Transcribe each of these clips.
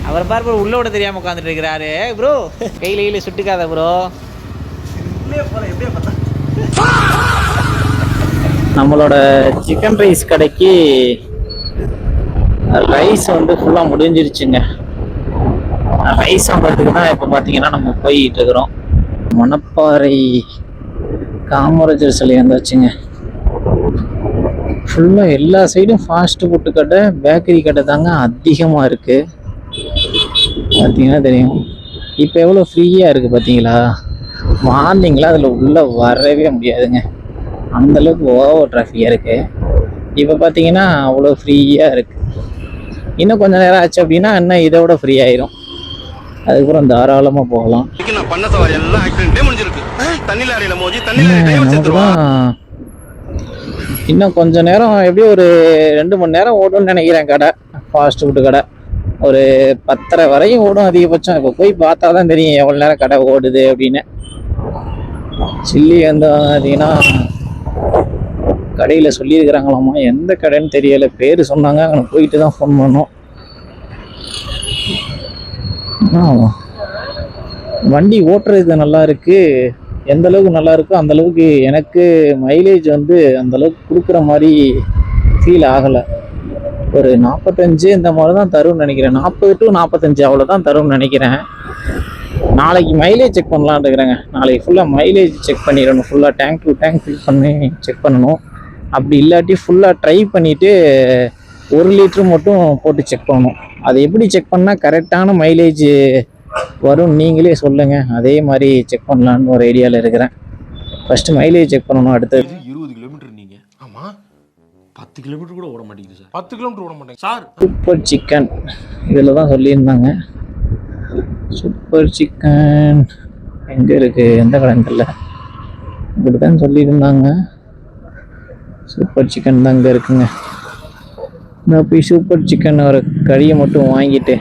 அவர் பார் bro உள்ள விட தெரியாமல் உட்காந்துட்டு இருக்கிறாரு ப்ரோ. கையில் சுட்டுக்காத ப்ரோ. நம்மளோட சிக்கன் ரைஸ் கடைக்கு ரைஸ் வந்து ஃபுல்லாக முடிஞ்சிருச்சுங்க. ரைஸ் வாங்கிறதுக்கு தான் இப்போ பார்த்தீங்கன்னா நம்ம போயிட்டு இருக்கிறோம். மணப்பாறை காமராஜர் சிலை வந்தாச்சுங்க. ஃபுல்லாக எல்லா சைடும் ஃபாஸ்ட் ஃபுட்டு கடை, பேக்கரி கடை தாங்க அதிகமாக இருக்குது. பார்த்தீங்கன்னா தெரியும். இப்போ எவ்வளோ ஃப்ரீயாக இருக்குது பார்த்தீங்களா. மார்னிங்கில் அதில் உள்ளே வரவே முடியாதுங்க, அந்தளவுக்கு ஓவர் டிராஃபிக்காக இருக்குது. இப்போ பார்த்தீங்கன்னா அவ்வளோ ஃப்ரீயாக இருக்குது. இன்னும் கொஞ்சம் நேரம் ஆச்சு அப்படின்னா இன்னும் இதை விட ஃப்ரீ ஆயிரும். அதுக்கப்புறம் தாராளமாக போகலாம். இன்னும் கொஞ்சம் நேரம் எப்படியும் ஒரு 2 மணி நேரம் ஓடும்னு நினைக்கிறேன் கடை, ஃபாஸ்ட் ஃபுட்டு கடை. ஒரு 10:30 வரையும் ஓடும் அதிகபட்சம். இப்போ போய் பார்த்தா தான் தெரியும் எவ்வளோ நேரம் கடை ஓடுது அப்படின்னு. சில்லி வந்து பார்த்தீங்கன்னா கடையில் சொல்லியிருக்கிறாங்களாமா, எந்த கடைன்னு தெரியலை, பேர் சொன்னாங்க. அங்கே போயிட்டு தான் ஃபோன் பண்ணோம். வண்டி ஓட்டுறதுக்கு நல்லா இருக்குது. எந்த அளவுக்கு நல்லா இருக்கோ அந்த அளவுக்கு எனக்கு மைலேஜ் வந்து அந்த அளவுக்கு கொடுக்குற மாதிரி ஃபீல் ஆகலை. ஒரு 45 இந்த மாதிரி தான் தரும்னு நினைக்கிறேன். 40 to 45 அவ்வளோதான் தரும்னு நினைக்கிறேன். நாளைக்கு மைலேஜ் செக் பண்ணலான்னு இருக்கிறேங்க. நாளைக்கு ஃபுல்லாக மைலேஜ் செக் பண்ணிடணும். ஃபுல்லாக டேங்க் டு டேங்க் ஃபில் பண்ணி செக் பண்ணணும். அப்படி இல்லாட்டி ஃபுல்லாக ட்ரை பண்ணிவிட்டு 1 லிட்ரு மட்டும் போட்டு செக் பண்ணணும். அது எப்படி செக் பண்ணால் கரெக்டான மைலேஜ் வரும் நீங்களே சொல்லுங்கள். அதே மாதிரி செக் பண்ணலான்னு ஒரு ஐடியாவில் இருக்கிறேன். ஃபஸ்ட்டு மைலேஜ் செக் பண்ணணும். அடுத்தது 20 கிலோமீட்டர் நீங்கள். ஆமாம், 10 கிலோமீட்டர் கூட ஓட மாட்டேங்குது சார். 10 கிலோமீட்டர் ஓட மாட்டேங்க சார். சூப்பர் சிக்கன் இதில் தான் சொல்லியிருந்தாங்க. சூப்பர் சிக்கன் எங்கே இருக்குது, எந்த கடைன்னு தெரியல, இப்படி தான் சொல்லியிருந்தாங்க. சூப்பர் சிக்கன் தான் இங்கே இருக்குங்க. நான் போய் சூப்பர் சிக்கன் ஒரு கறியை மட்டும் வாங்கிட்டு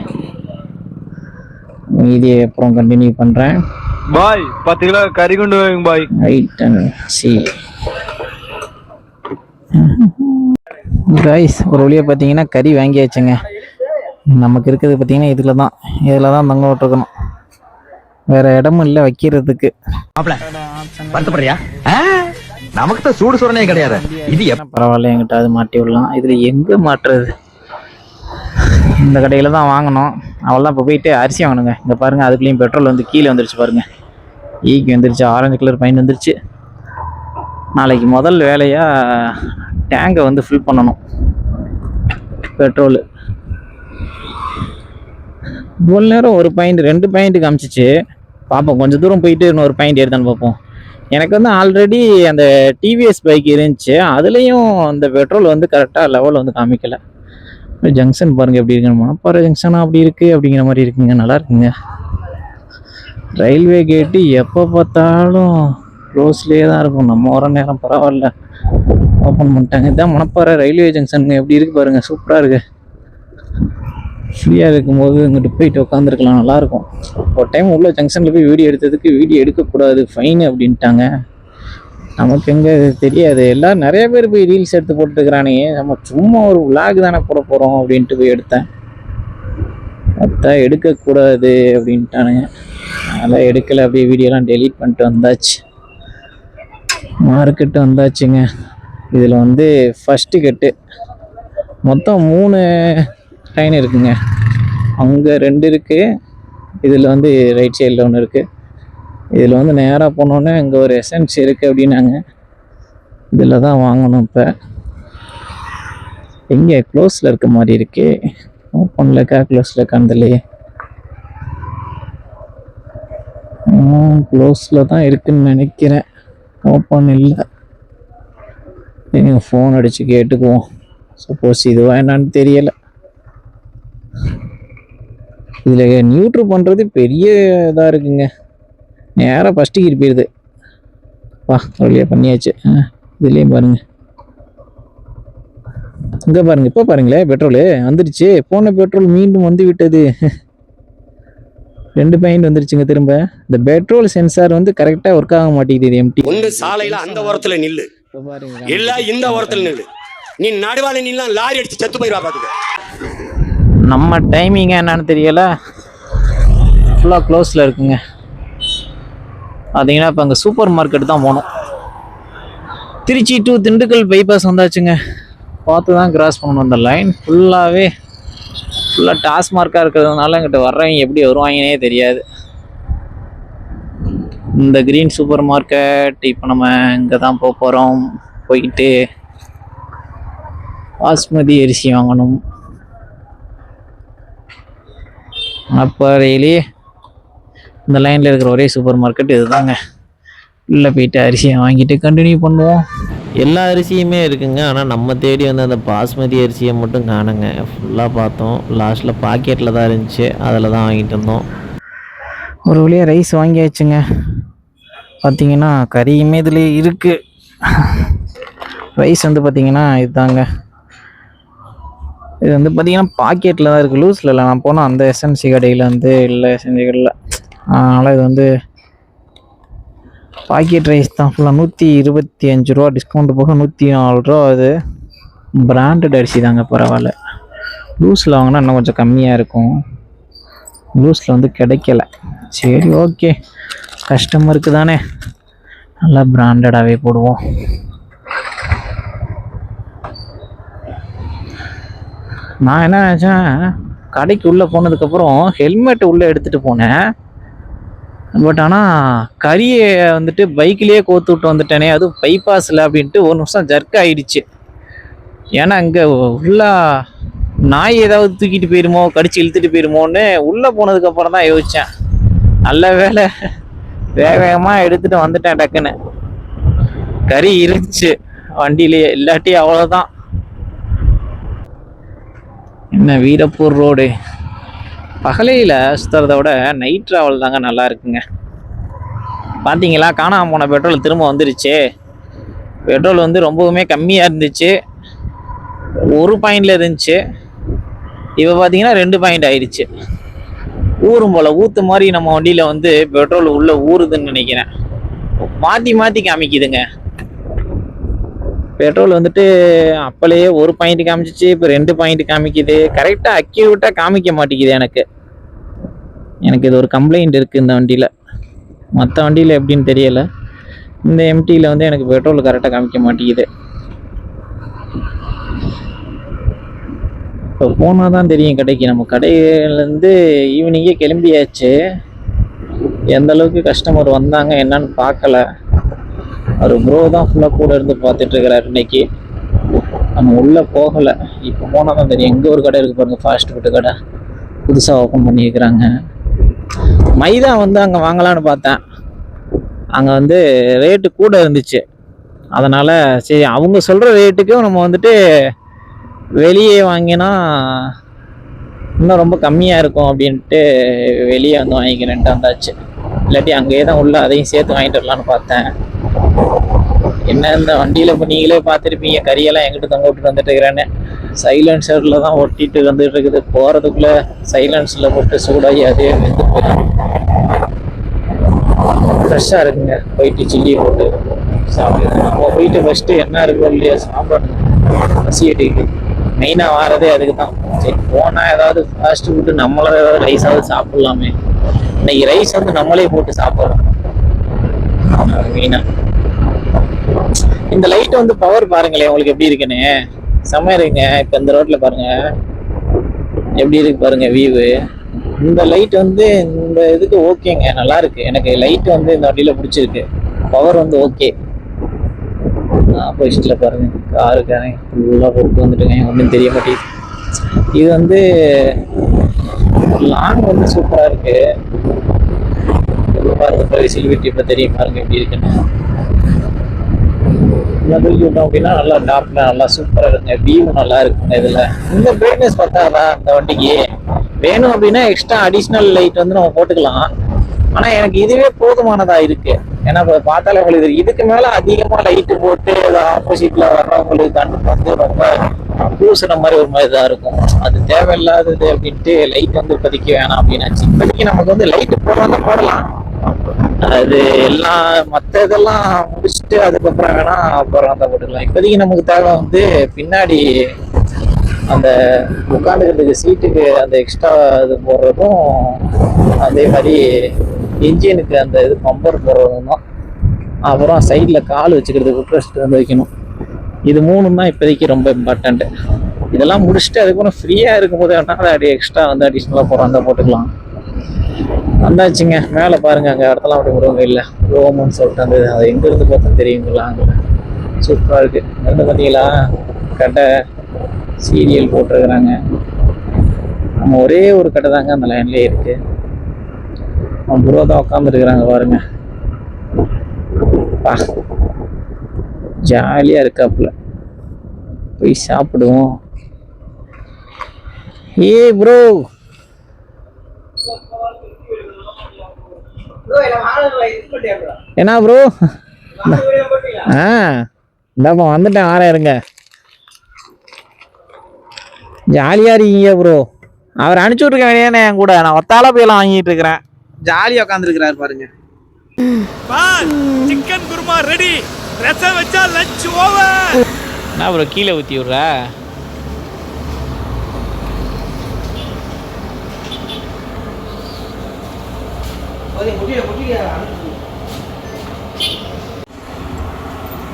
மீதியை அப்புறம் கண்டினியூ பண்ணுறேன். பாய் 10 கிலோ கறி கொண்டு வாங்க பாய். ரைட் அண்ட் சி ரைஸ் ஒரு வழியாக பார்த்தீங்கன்னா கறி வாங்கியாச்சுங்க. நமக்கு இருக்கிறது பார்த்தீங்கன்னா இதில் தான் தங்க விட்டுருக்கணும். வேறு இடமும் இல்லை வைக்கிறதுக்கு. வருத்தப்படுறியா? நமக்கு தான் சூடு சுரணே கிடையாது. இது பரவாயில்ல, என்கிட்ட அது மாட்டி விடலாம். இதில் எங்கே மாட்டுறது? இந்த கடையில் தான் வாங்கணும். அவள்தான் இப்போ போயிட்டு அரிசி வாங்கணுங்க. இங்கே பாருங்கள், அதுக்குள்ளேயும் பெட்ரோல் வந்து கீழே வந்துருச்சு பாருங்கள். ஈக்கு வந்துருச்சு, ஆரஞ்சு கலர் பைன் வந்துருச்சு. நாளைக்கு முதல் வேலையாக டேங்கை வந்து ஃபில் பண்ணணும் பெட்ரோலு. இவ்வளோ நேரம் 1 பாயிண்ட் 2 பாயிண்ட் காமிச்சிச்சு. பார்ப்போம், கொஞ்சம் தூரம் போயிட்டு இன்னொரு பாயிண்ட் எடுத்தான்னு பார்ப்போம். எனக்கு வந்து ஆல்ரெடி அந்த டிவிஎஸ் பைக் இருந்துச்சு, அதுலேயும் அந்த பெட்ரோல் வந்து கரெக்டாக லெவல் வந்து காமிக்கலை. ஜங்ஷன் பாருங்கள் எப்படி இருக்குன்னு. மணப்பாறை ஜங்ஷனாக அப்படி இருக்குது அப்படிங்கிற மாதிரி இருக்குங்க. நல்லா இருக்குங்க. ரயில்வே கேட்டு எப்போ பார்த்தாலும் க்ளோஸ்லேயே தான் இருக்கும். நம்ம வர நேரம் பரவாயில்ல, ஓப்பன் பண்ணிட்டாங்க. இதுதான் மணப்பாறை ரயில்வே ஜங்ஷனுங்க. எப்படி இருக்குது பாருங்கள், சூப்பராக இருக்குது. ஃப்ரீயாக இருக்கும்போது இங்கிட்டு போயிட்டு உட்காந்துருக்கலாம், நல்லாயிருக்கும். ஒரு டைம் உள்ள ஜங்ஷனில் போய் வீடியோ எடுத்ததுக்கு வீடியோ எடுக்கக்கூடாது, ஃபைனு அப்படின்ட்டாங்க. நமக்கு எங்கே தெரியாது. எல்லாம் நிறைய பேர் போய் ரீல்ஸ் எடுத்து போட்டுருக்கிறானுங்க. நம்ம சும்மா ஒரு விளாக் தானே போட போகிறோம் அப்படின்ட்டு போய் எடுத்தேன். அதான் எடுக்கக்கூடாது அப்படின்ட்டானுங்க. அதெல்லாம் எடுக்கலை. அப்படியே வீடியோலாம் டெலீட் பண்ணிட்டு வந்தாச்சு. மார்க்கெட்டு வந்தாச்சுங்க. இதில் வந்து ஃபஸ்ட்டு கட்டு மொத்தம் 3 லைன் இருக்குங்க. அங்கே 2 இருக்குது. இதில் வந்து ரைட் சைடில் ஒன்று இருக்குது. இதில் வந்து நேராக போனோன்னே இங்கே ஒரு எசன்ஸ் இருக்குது அப்படின்னாங்க. இதில் தான் வாங்கணும். இப்போ எங்கே க்ளோஸில் இருக்க மாதிரி இருக்கு. ஓப்பனில் இருக்கா க்ளோஸில் இருக்காந்தலையே? க்ளோஸில் தான் இருக்குதுன்னு நினைக்கிறேன். ஓப்பன் இல்லை. நீங்கள் ஃபோன் அடித்து கேட்டுக்குவோம். சப்போஸ் இதுவா என்னான்னு தெரியலை. இதில் நியூட்ரு பண்ணுறது பெரிய இதாக இருக்குங்க. நேராக ஃபஸ்ட்டு கீர் போயிடுது. வழியாக பண்ணியாச்சு. இதுலேயும் பாருங்கள், இங்கே பாருங்கள், இப்போ பாருங்களேன் பெட்ரோலு வந்துடுச்சு. போன பெட்ரோல் மீண்டும் வந்து விட்டது. 2 பாயிண்ட் வந்துருச்சுங்க. திரும்ப இந்த பெட்ரோல் சென்சார் வந்து கரெக்டாக ஒர்க் ஆக மாட்டேங்குது. இது எம்டி. ஒன்று சாலையில் அந்த ஓரத்தில் நில்லு, இல்லை இந்த ஓரத்தில் நில்லு. நீ நடுவால நில்லாம் லாரி அடிச்சு செத்து போயிடுவா. பார்த்துக்க, நம்ம டைமிங்க என்னன்னு தெரியல, ஃபுல்லாக க்ளோஸில் இருக்குங்க. பார்த்தீங்கன்னா இப்போ அங்கே சூப்பர் மார்க்கெட் தான் போகணும். திருச்சி டு திண்டுக்கல் பைபாஸ் வந்தாச்சுங்க. பார்த்து தான் கிராஸ் பண்ணணும். அந்த லைன் ஃபுல்லாக டாஸ்மார்க்காக இருக்கிறதுனால இங்கிட்ட வர்றவங்க எப்படி வருவாங்கன்னே தெரியாது. இந்த கிரீன் சூப்பர் மார்க்கெட் இப்போ நம்ம இங்கே தான் போக போகிறோம். போயிட்டு பாஸ்மதி அரிசி வாங்கணும். அப்பறையிலே இந்த லைனில் இருக்கிற ஒரே சூப்பர் மார்க்கெட் இதுதாங்க. உள்ளே போயிட்டு அரிசியை வாங்கிட்டு கண்டினியூ பண்ணுவோம். எல்லா அரிசியுமே இருக்குங்க. ஆனால் நம்ம தேடி வந்து அந்த பாஸ்மதி அரிசியை மட்டும் காணுங்க. ஃபுல்லாக பார்த்தோம், லாஸ்ட்டில் பாக்கெட்டில் தான் இருந்துச்சு, அதில் தான் வாங்கிட்டு இருந்தோம். ஒரு வழியாக ரைஸ் வாங்கியாச்சுங்க. பார்த்தீங்கன்னா கறியுமே இதில் இருக்குது. ரைஸ் வந்து பார்த்தீங்கன்னா இதுதாங்க. இது வந்து பார்த்தீங்கன்னா பாக்கெட்டில் தான் இருக்குது, லூஸில் இல்லை. நான் போனால் அந்த எஸ்என்சி கடையில் வந்து இல்லை, எஸ்என்சி கடையில். அதனால் இது வந்து பாக்கெட் ரைஸ் தான். ஃபுல்லாக 125 ரூபா, டிஸ்கவுண்ட் போக 104 ரூபா. அது பிராண்டட் அரிசி தாங்க, பரவாயில்ல. லூஸில் வாங்கினா இன்னும் கொஞ்சம் கம்மியாக இருக்கும். லூஸில் வந்து கிடைக்கல. சரி, ஓகே, கஸ்டமருக்கு தானே, நல்லா பிராண்டடாகவே போடுவோம். நான் என்ன நினச்சேன், கடைக்கு உள்ளே போனதுக்கப்புறம் ஹெல்மெட் உள்ளே எடுத்துகிட்டு போனேன். பட் ஆனால் கறியை வந்துட்டு பைக்லேயே கோத்து விட்டு வந்துட்டேனே, அதுவும் பைபாஸில் அப்படின்ட்டு ஒரு நிமிஷம் ஜர்க் ஆகிடுச்சு. ஏன்னா இங்கே ஃபுல்லாக நாய் ஏதாவது தூக்கிட்டு போயிருமோ, கடிச்சு இழுத்துட்டு போயிருமோன்னு உள்ளே போனதுக்கப்புறம் தான் யோசித்தேன். நல்ல வேலை வேகமாக எடுத்துகிட்டு வந்துட்டேன். டக்குன்னு கறி இருந்துச்சு வண்டியிலேயே, இல்லாட்டி அவ்வளோதான். என்ன வீரப்பூர் ரோடு பகலையில் சுற்றுறத விட நைட் ட்ராவல் தாங்க நல்லா இருக்குங்க. பார்த்தீங்களா, காணாமல் போன பெட்ரோல் திரும்ப வந்துருச்சு. பெட்ரோல் வந்து ரொம்பவுமே கம்மியாக இருந்துச்சு, 1 பாயிண்டில் இருந்துச்சு. இப்போ பார்த்தீங்கன்னா 2 பாயிண்ட் ஆயிடுச்சு. ஊறும் போல், ஊற்று மாதிரி நம்ம வண்டியில் வந்து பெட்ரோல் உள்ளே ஊறுதுன்னு நினைக்கிறேன். மாற்றி மாற்றி காமிக்குதுங்க. பெட்ரோல் வந்துட்டு அப்போலேயே 1 பாயிண்ட் காமிச்சிச்சு, இப்போ 2 பாயிண்ட் காமிக்குது. கரெக்டாக அக்யூரேட்டாக காமிக்க மாட்டேங்குது. எனக்கு இது ஒரு கம்ப்ளைண்ட் இருக்குது இந்த வண்டியில். மற்ற வண்டியில் எப்படின்னு தெரியலை, இந்த எம்டியில் வந்து எனக்கு பெட்ரோல் கரெக்டாக காமிக்க மாட்டேங்குது. இப்போ போனால் தான் தெரியும் கடைக்கு. நம்ம கடையிலேருந்து ஈவினிங்கே கிளம்பியாச்சு. எந்த அளவுக்கு கஸ்டமர் வந்தாங்க என்னன்னு பார்க்கல. ஒரு ப்ரோ தான் ஃபுல்லாக கூட இருந்து பார்த்துட்ருக்கிறார் இன்னைக்கு. நம்ம உள்ளே போகலை, இப்போ போனால் தான் தெரியும். எங்கே ஒரு கடை இருக்குது பாருங்கள், ஃபாஸ்ட் ஃபுட்டு கடை புதுசாக ஓப்பன் பண்ணியிருக்கிறாங்க. மைதா வந்து அங்கே வாங்கலான்னு பார்த்தேன், அங்கே வந்து ரேட்டு கூட இருந்துச்சு. அதனால் சரி, அவங்க சொல்கிற ரேட்டுக்கும் நம்ம வந்துட்டு வெளியே வாங்கினா இன்னும் ரொம்ப கம்மியாக இருக்கும் அப்படின்ட்டு வெளியே வந்து வாங்கிக்கிறேன்ட்டு வந்தாச்சு. இல்லாட்டி அங்கேயே தான் உள்ள அதையும் சேர்த்து வாங்கிட்டு வரலான்னு பார்த்தேன். என்ன இந்த வண்டியில் இப்போ நீங்களே பார்த்துருப்பீங்க, கறியெல்லாம் எங்கிட்ட தொங்க விட்டுட்டு வந்துட்டு இருக்கிறேன்னு. சைலன்சரில் தான் ஒட்டிட்டு வந்துட்டு இருக்குது. போகிறதுக்குள்ளே சைலன்ஸில் போட்டு சூடாகி அதே வந்து ஃப்ரெஷ்ஷாக இருக்குங்க. போயிட்டு சில்லி போட்டு சாப்பிடுங்க. நம்ம போயிட்டு ஃபஸ்ட்டு என்ன இருக்கோ இல்லையா சாப்பிடணும். பசி எடுக்குது, மெயினாக வாரதே அதுக்கு தான். சரி, போனால் ஏதாவது ஃபாஸ்ட் ஃபுட்டு நம்மளும் ஏதாவது ரைஸாவது சாப்பிட்லாமே. இன்னைக்கு ரைஸ் வந்து நம்மளே போட்டு சாப்பிட்றோம் மெயினாக. இந்த லைட் வந்து பவர் பாருங்களேன் உங்களுக்கு எப்படி இருக்குன்னு, செம்ம இருக்குங்க. இப்போ இந்த ரோட்டில் பாருங்க எப்படி இருக்கு பாருங்க வியூவு. இந்த லைட் வந்து இந்த இதுக்கு ஓகேங்க, நல்லா இருக்கு. எனக்கு லைட் வந்து இந்த வண்டியில் பிடிச்சிருக்கு. பவர் வந்து ஓகே. ஆப்போசிட்டில் பாருங்க காருக்காரன் ஃபுல்லாக போட்டு வந்துட்டுங்க, ஒன்றும் தெரிய மாட்டேங்குது. இது வந்து லாங் வந்து சூப்பராக இருக்கு. பாருங்க சில்விட்டி இப்போ தெரியும் பாருங்க எப்படி இருக்குன்னு. தூக்கி விட்டோம் அப்படின்னா நல்லா டாப்ல நல்லா சூப்பராக இருக்குங்க. வியூ நல்லா இருக்குங்க. இதில் இந்த பிரைட்னஸ் பார்த்தாதான் இந்த வண்டிக்கு வேணும் அப்படின்னா எக்ஸ்ட்ரா அடிஷ்னல் லைட் வந்து நம்ம போட்டுக்கலாம். ஆனால் எனக்கு இதுவே போதுமானதாக இருக்கு. ஏன்னா இப்போ பார்த்தாலே உங்களுக்கு இதுக்கு மேலே அதிகமாக லைட்டு போட்டு ஆப்போசிட்ல வர்றவங்களுக்கு கண்ணுக்கு வந்து ரொம்ப பூசுற மாதிரி ஒரு மாதிரி தான் இருக்கும். அது தேவையில்லாதது அப்படின்ட்டு லைட் வந்து இப்போதைக்கு வேணாம் அப்படின்னாச்சு. இப்போதைக்கு நமக்கு வந்து லைட்டு போடுறதா போடலாம், அது எல்லாம் மற்ற இதெல்லாம் முடிச்சுட்டு அதுக்கப்புறம் வேணா அப்புறம் தான் போட்டுக்கலாம். இப்போதைக்கு நமக்கு தேவை வந்து பின்னாடி அந்த உட்காந்துக்கிறதுக்கு சீட்டுக்கு அந்த எக்ஸ்ட்ரா இது போடுறதும், அதே மாதிரி இன்ஜினுக்கு அந்த இது பம்பர் போடுறதும் தான். அப்புறம் சைடில் கால் வச்சுக்கிறதுக்கு ஃபுட்ரெஸ்ட் வந்து வைக்கணும். இது 3 தான் இப்போதைக்கு ரொம்ப இம்பார்ட்டண்ட்டு. இதெல்லாம் முடிச்சுட்டு அதுக்கப்புறம் ஃப்ரீயாக இருக்கும்போது வேணாலும் அப்படியே எக்ஸ்ட்ரா வந்து அடிஷ்னலாக போடுறாங்க போட்டுக்கலாம். வந்தாச்சுங்க, மேலே பாருங்கள், அங்கே இடத்தெல்லாம் அப்படி விடுவாங்க இல்லை ரோமன்னு சொல்லிட்டு அந்த அது எங்கேருந்து பார்த்தா தெரியுங்களா, அங்கே சூப்பராக இருக்குது. இருந்து பார்த்தீங்களா கடை சீரியல் போட்டிருக்கிறாங்க. நம்ம ஒரே ஒரு கடை தாங்க அந்த லைன்லேயே இருக்குது. அவன் புருவா தான் உட்காந்துருக்குறாங்க பாருங்க. ஜாலியாக இருக்காப்புல, போய் சாப்பிடுவோம். ஏ ப்ரோ, என்ன ப்ரோ? இந்தாப்பா வந்துட்டேன், இருங்க. ஜாலியாக இருக்கீங்க ப்ரோ. அவர் அனுப்பிச்சி விட்ருக்க வேண்டியதானே என் கூட, நான் ஒத்தால போயெல்லாம் வாங்கிட்டு இருக்கிறேன். ஜாலியாக உட்காந்துருக்கிறாரு பாருங்க. சிக்கன் குருமா ரெடி, ரசம் வச்சா லஞ்ச் ஓவர். என்ன ப்ரோ கீழே ஊற்றி விட்ற?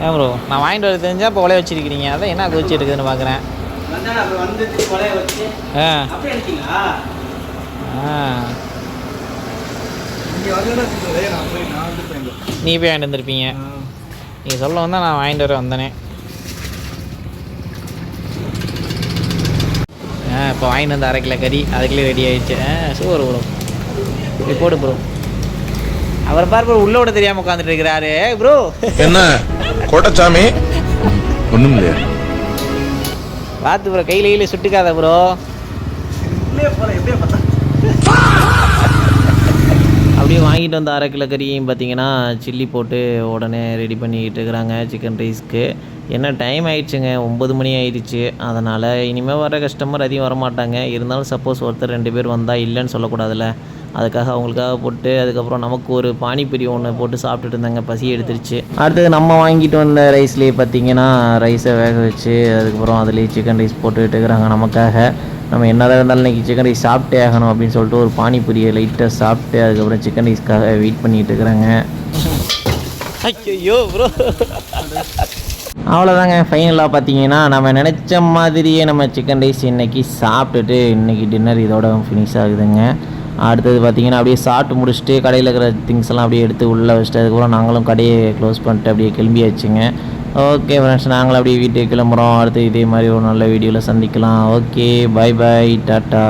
ஏன் ப்ரோ, நான் வாங்கிட்டு வர தெரிஞ்சா இப்போ உலைய வச்சிருக்கிறீங்க, அதான் என்ன கொதிச்சு இருக்குதுன்னு பார்க்குறேன். நீ போய் வாங்கிட்டு வந்திருப்பீங்க. நீங்கள் சொல்ல வந்தால் நான் வாங்கிட்டு வர வந்தேனே. இப்போ வாங்கிட்டு வந்து 1/2 கிலோ கறி அதுக்குள்ளே ரெடி ஆகிடுச்சு. சூப்பர் ப்ரோ, இப்படி போடு ப்ரோ. அவர் பார்ப்ப உள்ள விட தெரியாமல் உட்காந்துட்டு இருக்கிறாரு ப்ரோ. என்ன கோட்டச்சாமி? ஒன்றும் இல்லையா? பார்த்து ப்ரோ, கையில் சுட்டுக்காத ப்ரோ. அப்படியே வாங்கிட்டு வந்த 1/2 கிலோ கறியும் பார்த்தீங்கன்னா சில்லி போட்டு உடனே ரெடி பண்ணிக்கிட்டு இருக்கிறாங்க சிக்கன் ரைஸ்க்கு. என்ன டைம் ஆயிடுச்சுங்க, 9 மணி ஆயிடுச்சு. அதனால் இனிமேல் வர கஸ்டமர் அதிகம் வரமாட்டாங்க. இருந்தாலும் சப்போஸ் ஒருத்தர் 2 பேர் வந்தால் இல்லைன்னு சொல்லக்கூடாதுல்ல, அதுக்காக அவங்களுக்காக போட்டு அதுக்கப்புறம் நமக்கு ஒரு பானிபூரி ஒன்று போட்டு சாப்பிட்டுட்டு இருந்தாங்க, பசி எடுத்துருச்சு. அடுத்தது நம்ம வாங்கிட்டு வந்த ரைஸ்லேயே பார்த்தீங்கன்னா ரைஸை வேக வச்சு அதுக்கப்புறம் அதுலேயே சிக்கன் ரைஸ் போட்டுக்கிட்டு இருக்கிறாங்க நமக்காக. நம்ம என்னதான் இருந்தாலும் இன்றைக்கி சிக்கன் ரைஸ் சாப்பிட்டே ஆகணும் அப்படின்னு சொல்லிட்டு ஒரு பானிபூரியை லைட்டாக சாப்பிட்டு அதுக்கப்புறம் சிக்கன் ரைஸ்க்காக வெயிட் பண்ணிகிட்டு இருக்கிறாங்க. ஐயோ ப்ரோ, அவ்வளோதாங்க. ஃபைனலாக பார்த்தீங்கன்னா நம்ம நினச்ச மாதிரியே நம்ம சிக்கன் ரைஸ் இன்றைக்கி சாப்பிட்டுட்டு இன்றைக்கி டின்னர் இதோட ஃபினிஷ் ஆகுதுங்க. அடுத்தது பார்த்திங்கன்னா அப்படியே சாப்பிட்டு முடிச்சுட்டு கடையில் இருக்கிற திங்ஸ் எல்லாம் அப்படியே எடுத்து உள்ளே வச்சுட்டு அதுக்கப்புறம் நாங்களும் கடையை க்ளோஸ் பண்ணிட்டு அப்படியே கிளம்பியாச்சுங்க. ஓகே ஃப்ரெண்ட்ஸ், நாங்களும் அப்படியே வீட்டுக்கு கிளம்புறோம். அடுத்து இதே மாதிரி ஒரு நல்ல வீடியோவில் சந்திக்கலாம். Okay, bye bye, tata.